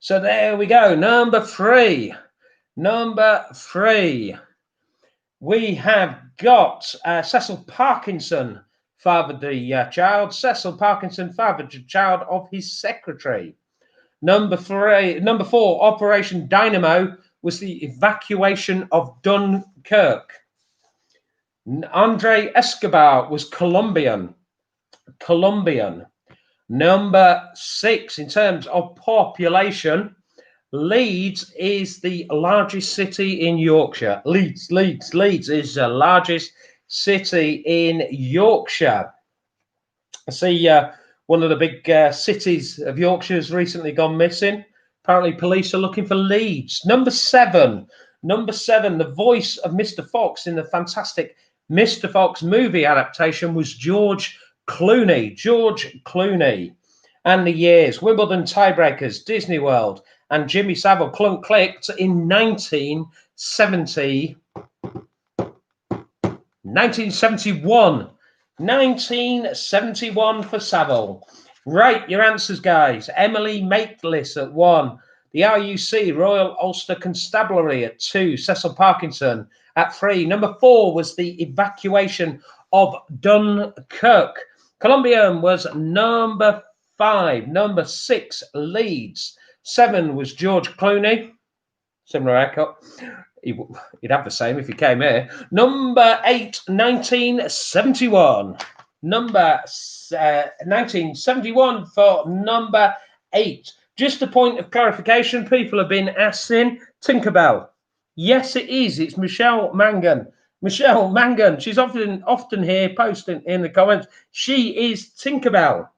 So there we go. Number three. We have got Cecil Parkinson fathered the child. Cecil Parkinson fathered the child of his secretary. Number four, Operation Dynamo was the evacuation of Dunkirk. Andre Escobar was Colombian. Number six, in terms of population, Leeds is the largest city in Yorkshire. Leeds is the largest city in Yorkshire. I see one of the big cities of Yorkshire has recently gone missing. Apparently police are looking for Leeds. Number seven, the voice of Mr. Fox in the fantastic Mr. Fox movie adaptation was George Clooney. And the years, Wimbledon tiebreakers, Disney World, and Jimmy Savile clunk clicked in 1971. 1971 for Savile. Right, your answers, guys. Emily Maitlis at 1. The RUC, Royal Ulster Constabulary at 2. Cecil Parkinson at 3. Number 4 was the evacuation of Dunkirk. Colombian was number 5. Number 6, Leeds. 7 was George Clooney. Similar haircut. He'd have the same if he came here. Number 8, 1971. Number 1971 for number 8. Just a point of clarification. People have been asking. Tinkerbell. Yes, it is. It's Michelle Mangan. Michelle Mangan. She's often here posting in the comments. She is Tinkerbell.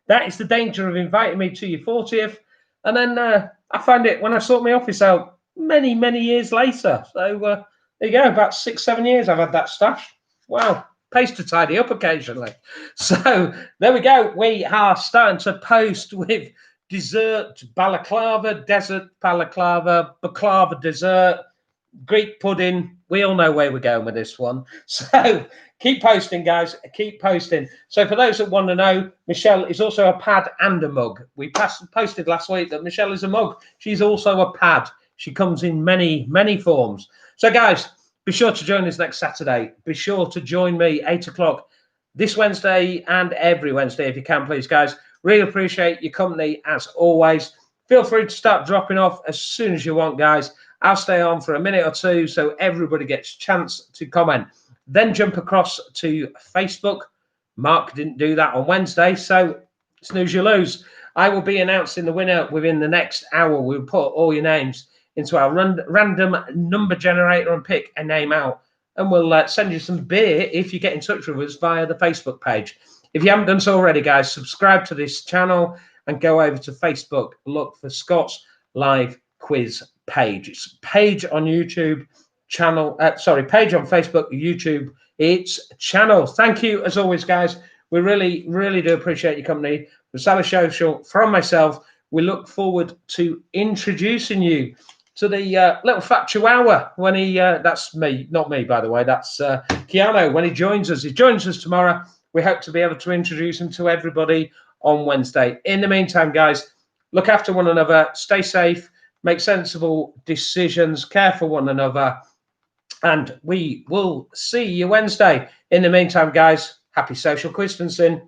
That is the danger of inviting me to your 40th. And then I find it when I sort my office out many, many years later. So there you go. About 6-7 years I've had that stash. Wow. Pays to tidy up occasionally. So there we go. We are starting to post with dessert balaclava, desert balaclava, baklava dessert, Greek pudding. We all know where we're going with this one. So Keep posting, guys. Keep posting. So for those that want to know, Michelle is also a pad and a mug. We posted last week that Michelle is a mug. She's also a pad. She comes in many, many forms. So, guys, be sure to join us next Saturday. Be sure to join me 8 o'clock this Wednesday and every Wednesday if you can, please, guys. Really appreciate your company as always. Feel free to start dropping off as soon as you want, guys. I'll stay on for a minute or two so everybody gets a chance to comment. Then jump across to Facebook. Mark didn't do that on Wednesday, so snooze you lose. I will be announcing the winner within the next hour. We'll put all your names into our random number generator and pick a name out. And we'll send you some beer if you get in touch with us via the Facebook page. If you haven't done so already, guys, subscribe to this channel and go over to Facebook. Look for Scott's Live Quiz page. It's page on YouTube, channel, page on Facebook, YouTube, it's channel. Thank you as always, guys. We really, really do appreciate your company. From Sally Social, from myself, we look forward to introducing you to the little fat chihuahua when he, that's me, not me, by the way, that's Keanu, when he joins us. He joins us tomorrow. We hope to be able to introduce him to everybody on Wednesday. In the meantime, guys, look after one another, stay safe, make sensible decisions, care for one another, and we will see you Wednesday. In the meantime, guys, happy social distancing.